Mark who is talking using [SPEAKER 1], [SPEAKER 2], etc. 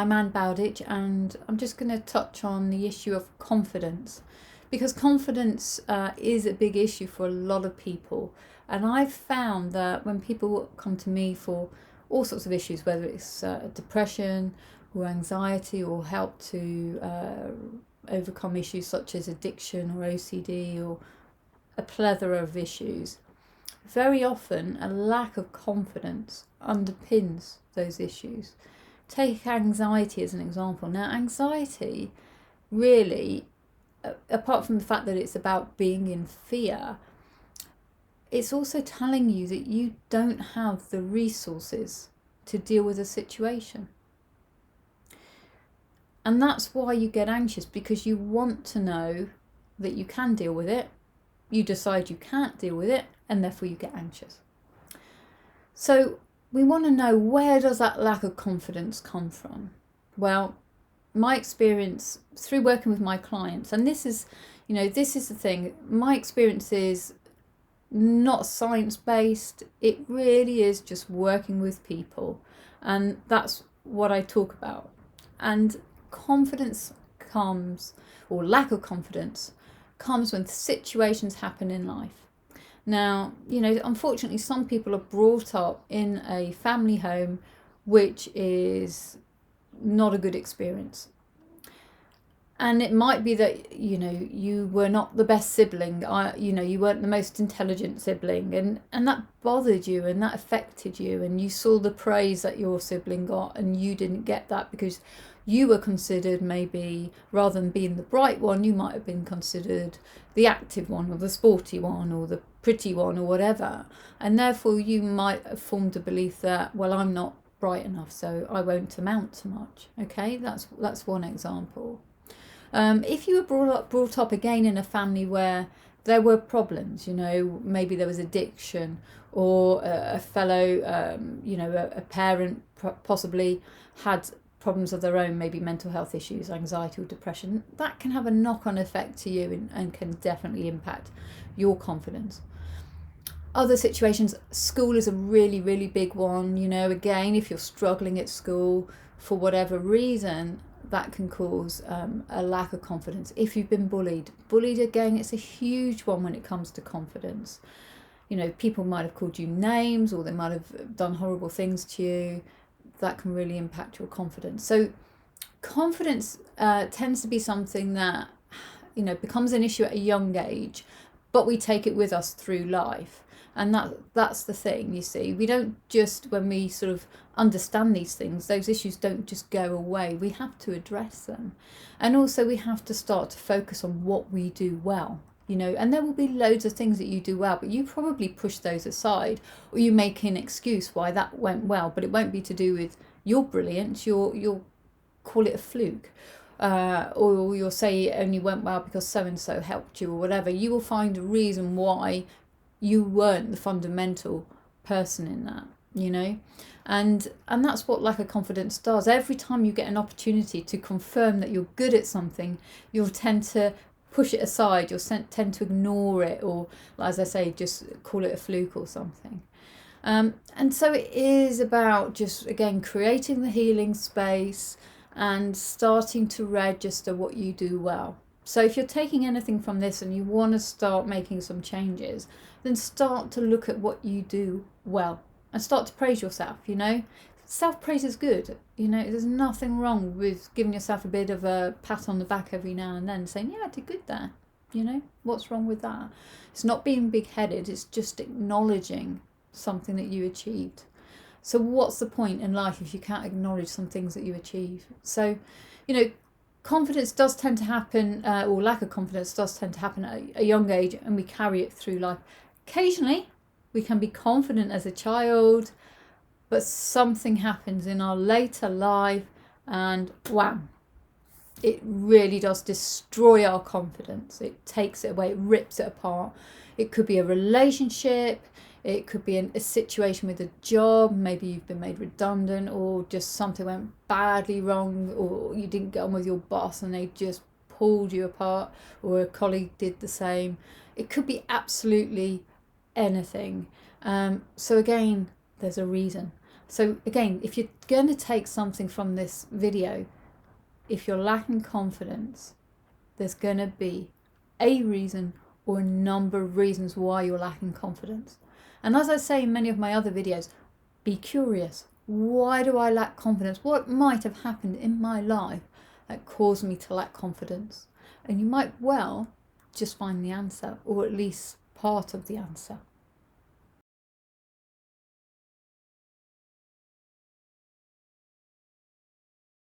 [SPEAKER 1] I'm Anne Bowditch, and I'm just going to touch on the issue of confidence, because confidence is a big issue for a lot of people. And I've found that when people come to me for all sorts of issues, whether it's depression or anxiety, or help to overcome issues such as addiction or OCD or a plethora of issues, very often a lack of confidence underpins those issues. Take anxiety as an example. Now, anxiety really, apart from the fact that it's about being in fear, it's also telling you that you don't have the resources to deal with a situation. And that's why you get anxious, because you want to know that you can deal with it. You decide you can't deal with it, and therefore you get anxious. So we want to know, where does that lack of confidence come from? Well, my experience through working with my clients, and this is the thing, my experience is not science-based. It really is just working with people, and that's what I talk about. And confidence comes, or lack of confidence comes, when situations happen in life. Now, unfortunately, some people are brought up in a family home which is not a good experience. And it might be that, you were not the best sibling, you weren't the most intelligent sibling, and that bothered you and that affected you, and you saw the praise that your sibling got and you didn't get that because you were considered, maybe, rather than being the bright one, you might have been considered the active one or the sporty one or the pretty one or whatever. And therefore you might have formed a belief that, well, I'm not bright enough, so I won't amount to much. Okay, that's one example. If you were brought up again in a family where there were problems, maybe there was addiction, or a fellow, a parent possibly had problems of their own, maybe mental health issues, anxiety or depression, that can have a knock-on effect to you and can definitely impact your confidence. Other situations, school is a really, really big one. Again, if you're struggling at school for whatever reason, that can cause a lack of confidence. If you've been bullied again, it's a huge one when it comes to confidence. People might have called you names, or they might have done horrible things to you. That can really impact your confidence. So confidence tends to be something that becomes an issue at a young age, but we take it with us through life. And that's the thing, you see. We don't just, when we sort of understand these things, those issues don't just go away. We have to address them. And also we have to start to focus on what we do well. And there will be loads of things that you do well, but you probably push those aside, or you make an excuse why that went well, but it won't be to do with your brilliance. You'll call it a fluke, or you'll say it only went well because so-and-so helped you or whatever. You will find a reason why you weren't the fundamental person in that, and that's what lack of confidence does. Every time you get an opportunity to confirm that you're good at something, you'll tend to push it aside, you'll tend to ignore it, or, as I say, just call it a fluke or something. And so it is about just, again, creating the healing space and starting to register what you do well. So if you're taking anything from this and you want to start making some changes, then start to look at what you do well and start to praise yourself. Self-praise is good. There's nothing wrong with giving yourself a bit of a pat on the back every now and then, saying, yeah, I did good there. What's wrong with that? It's not being big-headed, it's just acknowledging something that you achieved. So what's the point in life if you can't acknowledge some things that you achieve? So, confidence does tend to happen, or lack of confidence does tend to happen at a young age, and we carry it through life. Occasionally, we can be confident as a child, but something happens in our later life and wham, it really does destroy our confidence. It takes it away, it rips it apart. It could be a relationship, it could be a situation with a job, maybe you've been made redundant, or just something went badly wrong, or you didn't get on with your boss and they just pulled you apart, or a colleague did the same. It could be absolutely anything. So again, there's a reason. So again, if you're going to take something from this video, if you're lacking confidence, there's going to be a reason or a number of reasons why you're lacking confidence. And as I say in many of my other videos, be curious. Why do I lack confidence? What might have happened in my life that caused me to lack confidence? And you might well just find the answer, or at least part of the answer.